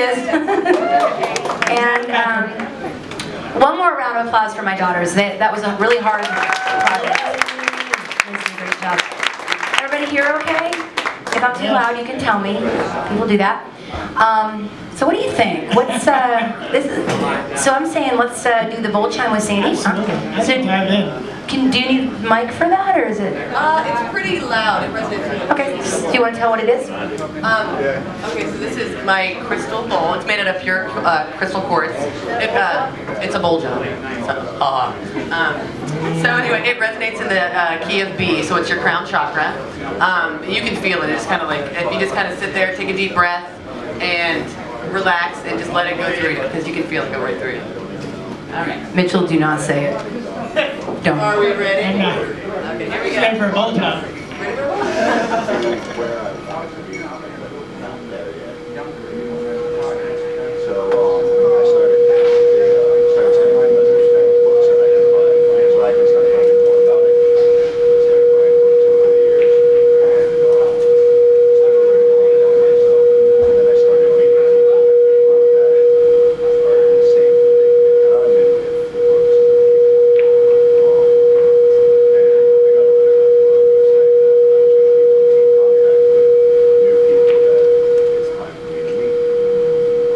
is. And one more round of applause for my daughters. That was a really hard project. They did a great job. Everybody here okay? If I'm too loud, you can tell me. People do that. So what do you think? What's this is, so I'm saying let's do the bold chime with Sandy. Do you need a mic for that, or is it? It's pretty loud. It resonates. Okay. Do you want to tell what it is? Okay, so this is my crystal bowl. It's made out of pure crystal quartz. It's a bowl job. So anyway, it resonates in the key of B, so it's your crown chakra. You can feel it. It's kind of like, if you just kind of sit there, take a deep breath, and relax, and just let it go through you, because you can feel it go right through you. All right. Mitchell, do not say it. Don't. Are we ready? I'm not. Okay, here we go. Time for a bowl job. Ready for a bowl?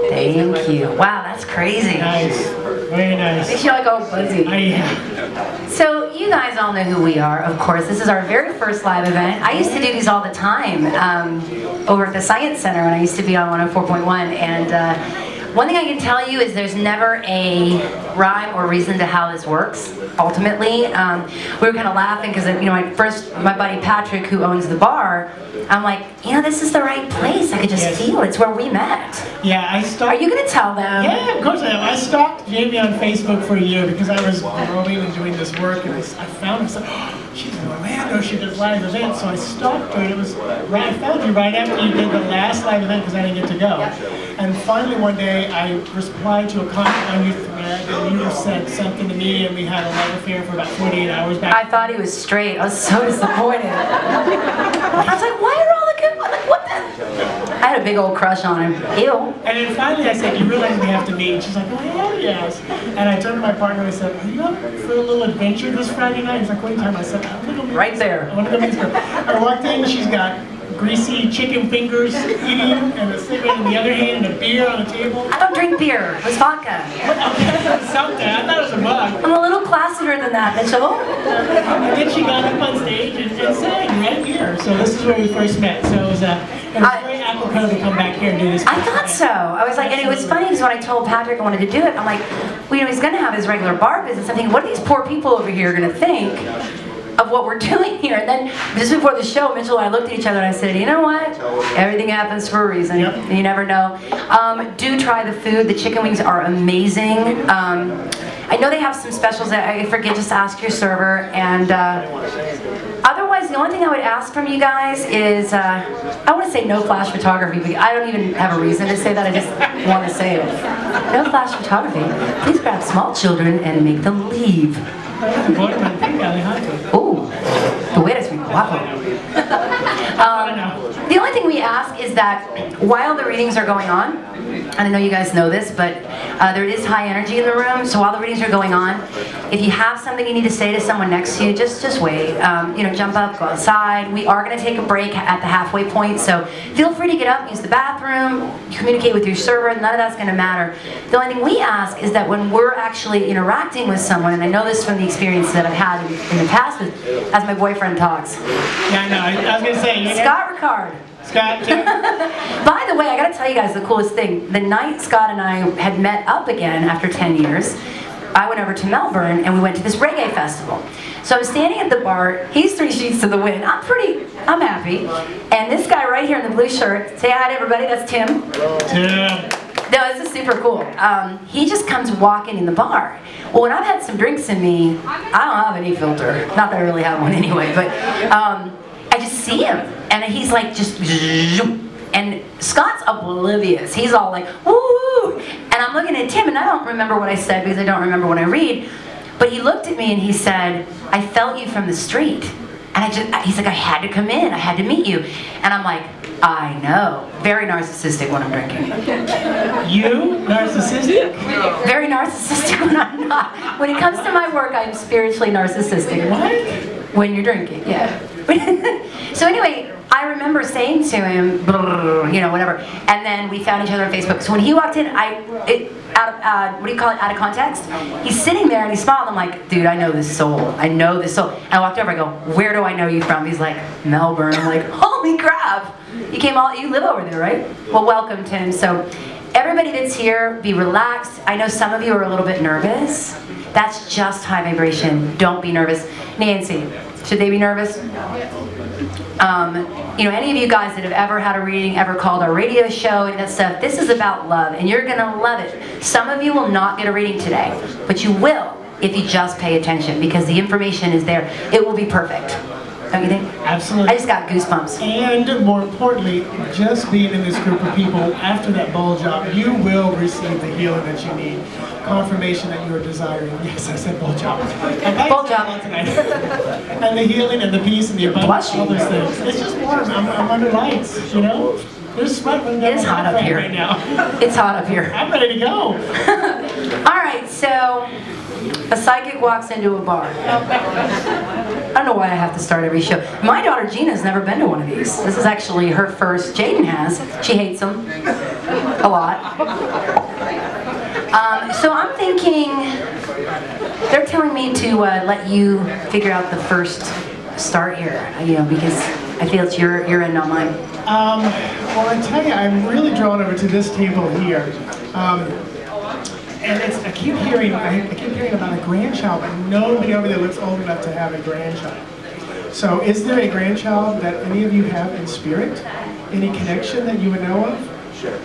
Thank you. Wow, that's crazy. Nice. Very nice. Makes you like all fuzzy. Yeah. So you guys all know who we are, of course. This is our very first live event. I used to do these all the time over at the Science Center when I used to be on 104.1. And one thing I can tell you is there's never a rhyme or reason to how this works, ultimately. We were kind of laughing because, you know, my buddy Patrick, who owns the bar, I'm like, you know, this is the right place. I could just feel it. It's where we met. Yeah, I stalked. Are you going to tell them? Yeah, of course I am. I stalked Jamie on Facebook for a year because I was growing and doing this work, and I found her. I said, oh, she's in Orlando. She does live events. So I stalked her, and it was right. I found you right after you did the last live event because I didn't get to go. And finally, one day, I replied to a comment on your thread, and you said something to me, and we had a love affair for about 48 hours back. I thought he was straight. I was so disappointed. I was like, why are all the good ones? Like, what the? I had a big old crush on him. Ew. And then finally I said, you realize we have to meet? And she's like, oh hell yes. And I turned to my partner and I said, are you up for a little adventure this Friday night? He's like, what are you talking about? I said, I want to go meet right there. I want to go meet her. I walked in, she's got greasy chicken fingers eating, and a cigarette in the other hand, and a beer on the table. I don't drink beer. It was vodka. Something. I thought it was a mug. I'm a little classier than that, Mitchell. And then she got up on stage and sang right here. So this is where we first met. So it was very apropos to come back here and do this. I thought so. I was like, and it was funny because when I told Patrick I wanted to do it, I'm like, well, you know, he's going to have his regular bar business. I'm thinking, what are these poor people over here going to think of what we're doing here? And then just before the show, Mitchell and I looked at each other and I said, you know what? Everything happens for a reason. Yep. You never know. Do try the food. The chicken wings are amazing. I know they have some specials that I forget, just ask your server. And otherwise, the only thing I would ask from you guys is, I want to say no flash photography, but I don't even have a reason to say that, I just want to say it. No flash photography. Please grab small children and make them leave. Oh, tú eres mi guapo. The only thing we ask is that while the readings are going on, and I know you guys know this, but there is high energy in the room, so while the readings are going on, if you have something you need to say to someone next to you, just wait. You know, jump up, go outside. We are going to take a break at the halfway point, so feel free to get up, use the bathroom, communicate with your server, none of that's going to matter. The only thing we ask is that when we're actually interacting with someone, and I know this from the experience that I've had in the past as my boyfriend talks. Yeah, I know. I was going to say. Scott Ricard. Scott, too. By the way, I got to tell you guys the coolest thing. The night Scott and I had met up again after 10 years, I went over to Melbourne and we went to this reggae festival. So I'm standing at the bar, he's 3 sheets to the wind. I'm happy. And this guy right here in the blue shirt, say hi to everybody, that's Tim. Tim. No, this is super cool. He just comes walking in the bar. Well, when I've had some drinks in me, I don't have any filter. Not that I really have one anyway, but I just see him. And he's like just, and Scott's oblivious. He's all like, woo! And I'm looking at Tim, and I don't remember what I said because I don't remember when I read. But he looked at me and he said, I felt you from the street. And he's like, I had to come in. I had to meet you. And I'm like, I know. Very narcissistic when I'm drinking. You? Narcissistic? Very narcissistic when I'm not. When it comes to my work, I'm spiritually narcissistic. What? When you're drinking, yeah. So anyway, I remember saying to him, you know, whatever, and then we found each other on Facebook. So when he walked in, what do you call it, out of context? He's sitting there and he smiled. I'm like, dude, I know this soul. I know this soul. And I walked over, I go, where do I know you from? He's like, Melbourne. I'm like, holy crap. You live over there, right? Well, welcome, Tim. So everybody that's here, be relaxed. I know some of you are a little bit nervous. That's just high vibration. Don't be nervous. Nancy, should they be nervous? You know, any of you guys that have ever had a reading, ever called our radio show and that stuff, this is about love, and you're gonna love it. Some of you will not get a reading today, but you will if you just pay attention, because the information is there. It will be perfect. Don't you think? Absolutely. I just got goosebumps. And more importantly, just being in this group of people, after that bowl job, you will receive the healing that you need. Confirmation that you are desiring. Yes, I said bowl job. Bowl job. Tonight. And the healing and the peace and the abundance, all those things. It's just warm. I'm under lights, you know? There's sweat running down It is my hot up here right now. It's hot up here. I'm ready to go. All right, so a psychic walks into a bar. I don't know why I have to start every show. My daughter Gina's never been to one of these. This is actually her first. Jaden has. She hates them a lot. So I'm thinking, they're telling me to let you figure out the first start here, you know, because I feel it's your end, not mine. Well, I tell you, I'm really drawn over to this table here. And I keep hearing about a grandchild, but nobody over there looks old enough to have a grandchild. So is there a grandchild that any of you have in spirit? Any connection that you would know of? Sure.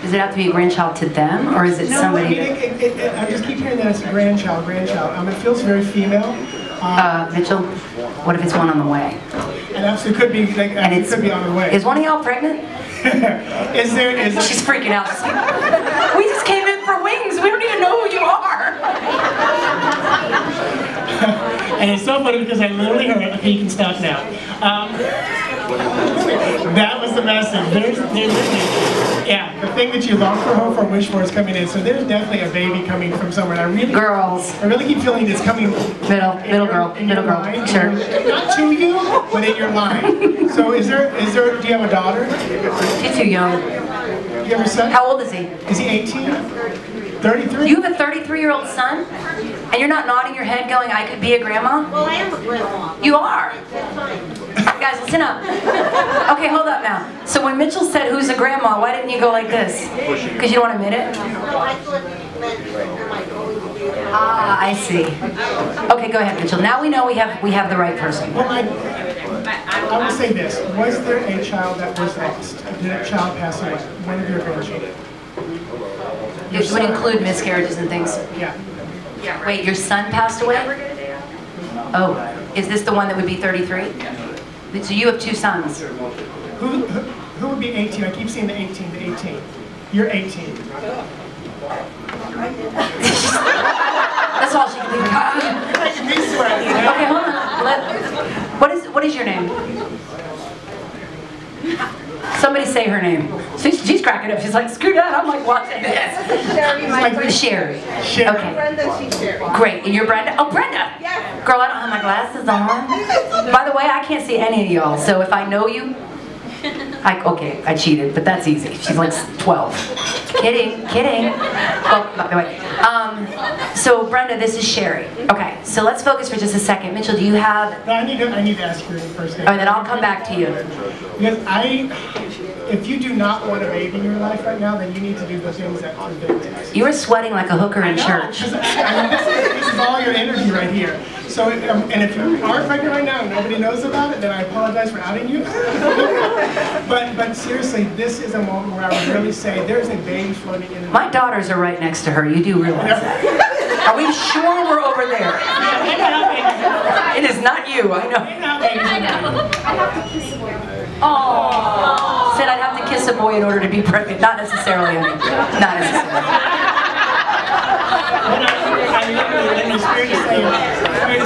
Does it have to be a grandchild to them, or is it somebody I just keep hearing that it's a grandchild. It feels very female. Mitchell, what if it's one on the way? It absolutely could be, it could be on the way. Is one of y'all pregnant? She's freaking out. She's like, we just came in for wings. We don't even know who you are. And it's so funny because I literally heard, okay, you can stop now. That was the message. Yeah, the thing that you long for, hope for, wish for is coming in. So there's definitely a baby coming from somewhere. And I really keep feeling it's coming. Middle girl. Sure. Not to you, but in your line. So do you have a daughter? She's too young. Do you have a son? How old is he? Is he 18? 33? You have a 33-year-old son? And you're not nodding your head going, I could be a grandma? Well, I am a grandma. You are? That's fine. Guys, listen up. Okay, hold up now. So when Mitchell said, who's a grandma, why didn't you go like this? Because you don't want to admit it? No, I thought that might always be there. Ah, I see. Okay, go ahead, Mitchell. Now we know we have the right person. Well, I would say this. Was there a child that was lost? Did a child pass away? One of your grandchildren? It would include miscarriages and things. Yeah. Wait, your son passed away? Oh, is this the one that would be 33? So you have two sons. Who would be 18? I keep seeing the 18. You're 18. That's all she can think of. Okay, hold on. What is your name? Somebody say her name. She's cracking up. She's like, screw that. I'm like, watching this. Sherry, my friend. Sherry. Sherry. Okay. Brenda, she's Sherry. Great. And you're Brenda? Oh, Brenda. Yes. Girl, I don't have my glasses on. By the way, I can't see any of y'all. So if I know you, okay, I cheated, but that's easy. She's like 12. Kidding. Oh, by the way. So Brenda, this is Sherry. Okay, so let's focus for just a second. Mitchell, do you have? No, I need to ask you first. All right, then I'll come back to you. Because if you do not want a baby in your life right now, then you need to do the things that prevent it. You were sweating like a hooker in church. This is all your energy right here. So, and if you are pregnant right now and nobody knows about it, then I apologize for outing you. but seriously, this is a moment where I would really say there's a baby floating in the... My daughters are right next to her. You do realize that. Are we sure we're over there? It is not you, I know. I have to kiss a boy. Oh. Said I'd have to kiss a boy in order to be pregnant. Not necessarily, honey. Not necessarily. I literally, when the spirit is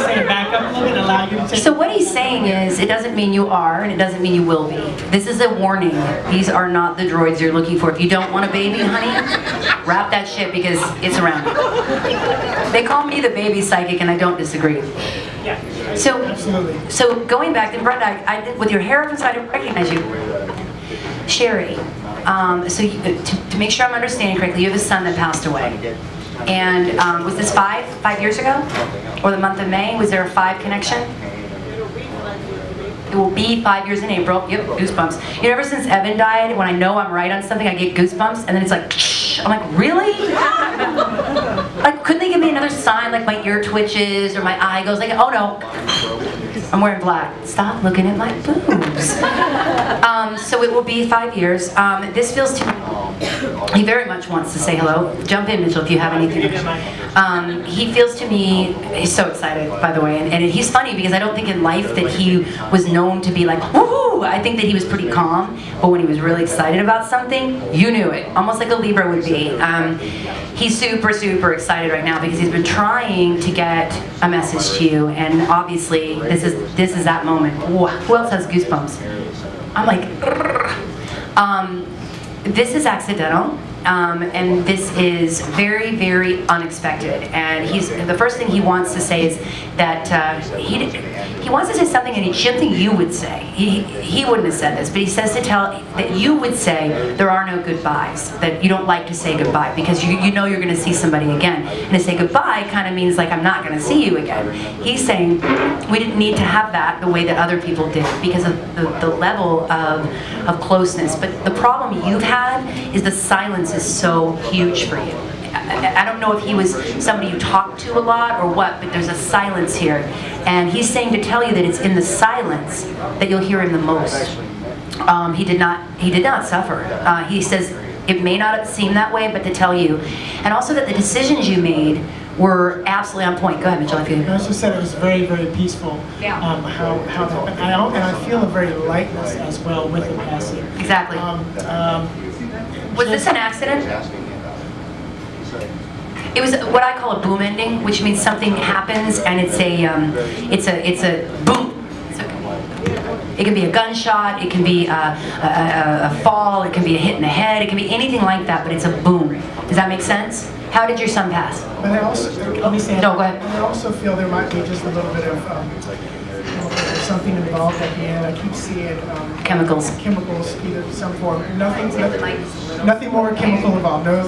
saying back going to allow you to take. So what he's saying is, it doesn't mean you are, and it doesn't mean you will be. This is a warning. These are not the droids you're looking for. If you don't want a baby, honey, wrap that shit because it's around you. They call me the baby psychic, and I don't disagree. Yeah. So, Absolutely. so going back, then Brenda, I did, with your hair up inside, I didn't recognize you. Sherry, so to make sure I'm understanding correctly, you have a son that passed away. And was this five years ago? Or the month of May? Was there a 5 connection? It will be 5 years in April. Yep, goosebumps. You know, ever since Evan died, when I know I'm right on something, I get goosebumps, and then it's like, shh. I'm like, really? Like, couldn't they give me another sign, like my ear twitches or my eye goes like, oh no, I'm wearing black. Stop looking at my boobs. So it will be 5 years. This feels to me, he very much wants to say hello. Jump in, Mitchell, if you have anything. He feels to me, he's so excited, by the way, and he's funny because I don't think in life that he was known to be like, woohoo! I think that he was pretty calm, but when he was really excited about something, you knew it, almost like a Libra would be. He's super, super excited right now because he's been trying to get a message to you, and obviously this is that moment. Whoa, who else has goosebumps? I'm like, this is accidental, and this is very, very unexpected. And the first thing he wants to say is that he wants to say something, and something you would say. He wouldn't have said this, but he says to tell that you would say there are no goodbyes, that you don't like to say goodbye because you know you're going to see somebody again. And to say goodbye kind of means like I'm not going to see you again. He's saying we didn't need to have that the way that other people did because of the level of closeness. But the problem you've had is the silence is so huge for you. I don't know if he was somebody you talked to a lot or what, but there's a silence here. And he's saying to tell you that it's in the silence that you'll hear him the most. He did not suffer. He says it may not seem that way, but to tell you. And also that the decisions you made were absolutely on point. Go ahead, Mitchell. I also said it was very, very peaceful. Yeah. And I feel a very lightness as well with the passing. Exactly. Was this an accident? It was what I call a boom ending, which means something happens and it's a boom. It can be a gunshot, it can be a fall, it can be a hit in the head, it can be anything like that, but it's a boom. Does that make sense? How did your son pass? But I also, let me say, no, go ahead. I also feel there might be just a little bit of something involved at the end. I keep seeing chemicals, either some form. Nothing more chemical involved. No